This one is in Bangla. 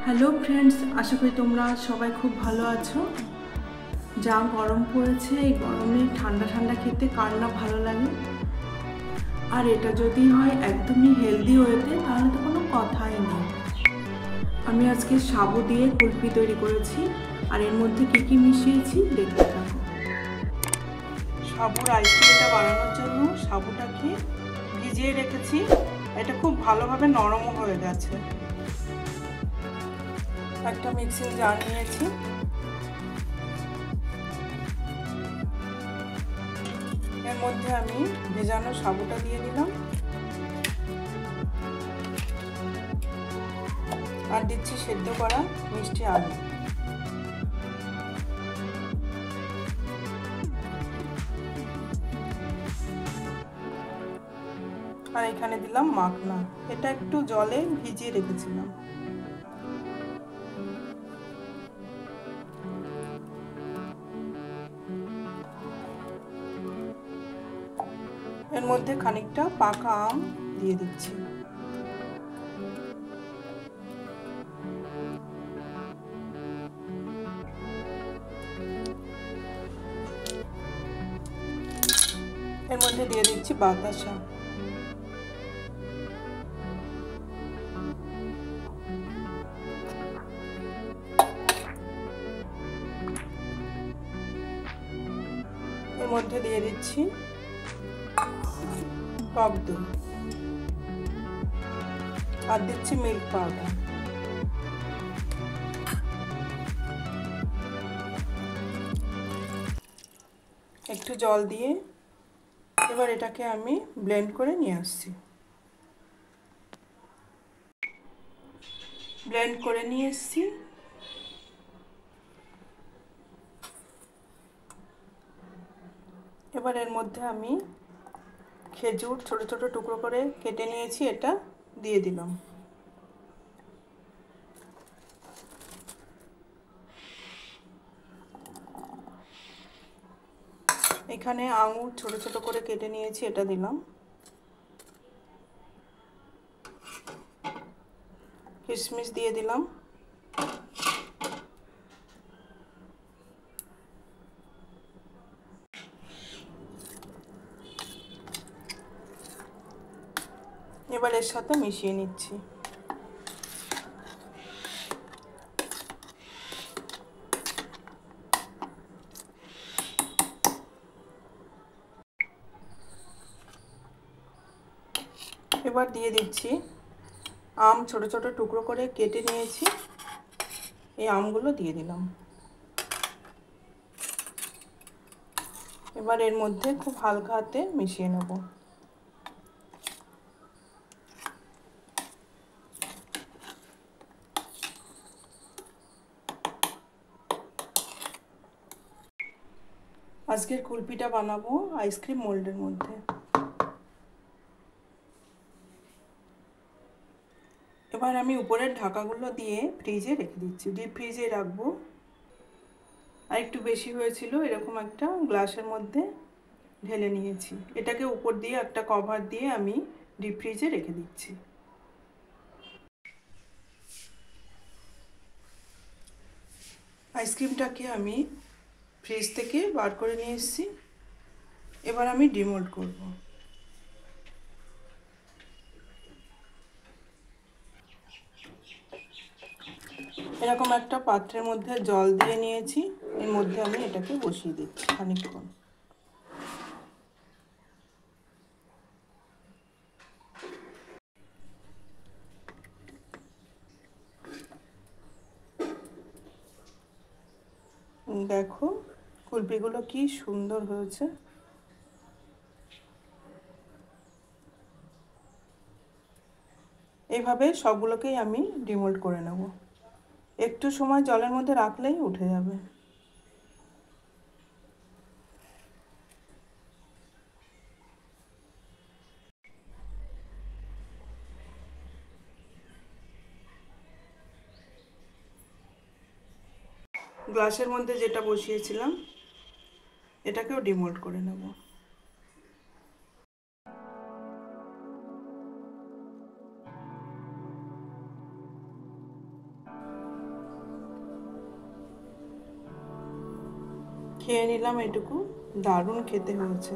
হ্যালো ফ্রেন্ডস, আশা করি তোমরা সবাই খুব ভালো আছো। যা গরম পড়েছে, এই গরমে ঠান্ডা ঠান্ডা খেতে কার না ভালো লাগে। আর এটা যদি হয় একদমই হেলদি ওয়েতে, তাহলে তো কোনো কথাই নেই। আমি আজকে সাবু দিয়ে কুলফি তৈরি করেছি, আর এর মধ্যে কী কী মিশিয়েছি দেখতে থাকো। সাবুর আইসক্রিমটা বানানোর জন্য সাবুটাকে ভিজিয়ে রেখেছি। এটা খুব ভালোভাবে নরমও হয়ে গেছে। একটা মিক্সিং জার নিয়েছি, এর মধ্যে আমি ভেজানো সাবুটা দিয়ে দিলাম আর দিচ্ছি সেদ্ধ করা মিষ্টি আলু। আর এখানে দিলাম মাখনা, এটা একটু জলে ভিজিয়ে রেখেছিলাম। এর মধ্যে খানিকটা পাকা আম দিয়ে দিচ্ছি। এর মধ্যে দিয়ে দিচ্ছি বাতাসা। এর মধ্যে দিয়ে দিচ্ছি টক দই আর দিচ্ছি মিল্ক পাউডার। একটু জল দিয়ে এবার এটাকে আমি ব্লেন্ড করে নিয়ে আসছি। ব্লেন্ড করে নিয়ে এসছি। এবার এর মধ্যে আমি খেজুর ছোট ছোট টুকরো করে কেটে নিয়েছি, এটা দিয়ে দিলাম। এখানে আঙুর ছোট ছোট করে কেটে নিয়েছি, এটা দিলাম। কিশমিশ দিয়ে দিলাম। এবার এর সাথে মিশিয়ে নিচ্ছি। এবার দিয়ে দিচ্ছি আম ছোট ছোট টুকরো করে কেটে নিয়েছি, এই আমগুলো দিয়ে দিলাম। এবার এর মধ্যে খুব হালকা হাতে মিশিয়ে নেব। আজকের কুলফিটা বানাবো আইসক্রিম মোল্ডের মধ্যে। এবার আমি উপরের ঢাকাগুলো দিয়ে ফ্রিজে রেখে দিচ্ছি, ডিপ ফ্রিজে রাখবো। আর একটু বেশি হয়েছিল, এরকম একটা গ্লাসের মধ্যে ঢেলে নিয়েছি। এটাকে উপর দিয়ে একটা কভার দিয়ে আমি ডিপ ফ্রিজে রেখে দিচ্ছি। আইসক্রিমটাকে আমি ফ্রিজ থেকে বার করে নিয়ে এসেছি। এবার আমি ডিমোল্ড করব। এরকম একটা পাত্রের মধ্যে জল দিয়ে নিয়েছি, এর মধ্যে আমি এটাকে বসিয়ে দিচ্ছি খানিকক্ষণ। দেখো কুলফিগুলো কি সুন্দর হয়েছে। এইভাবে সবগুলোকেই আমি ডিমোল্ড করে নেব। একটু সময় জলের মধ্যে রাখলেই উঠে যাবে। গ্লাসের মধ্যে যেটা বসিয়েছিলাম এটাকেও ডিমোল্ড করে নেব। খেয়ে নিলাম এটুকু, দারুণ খেতে হয়েছে।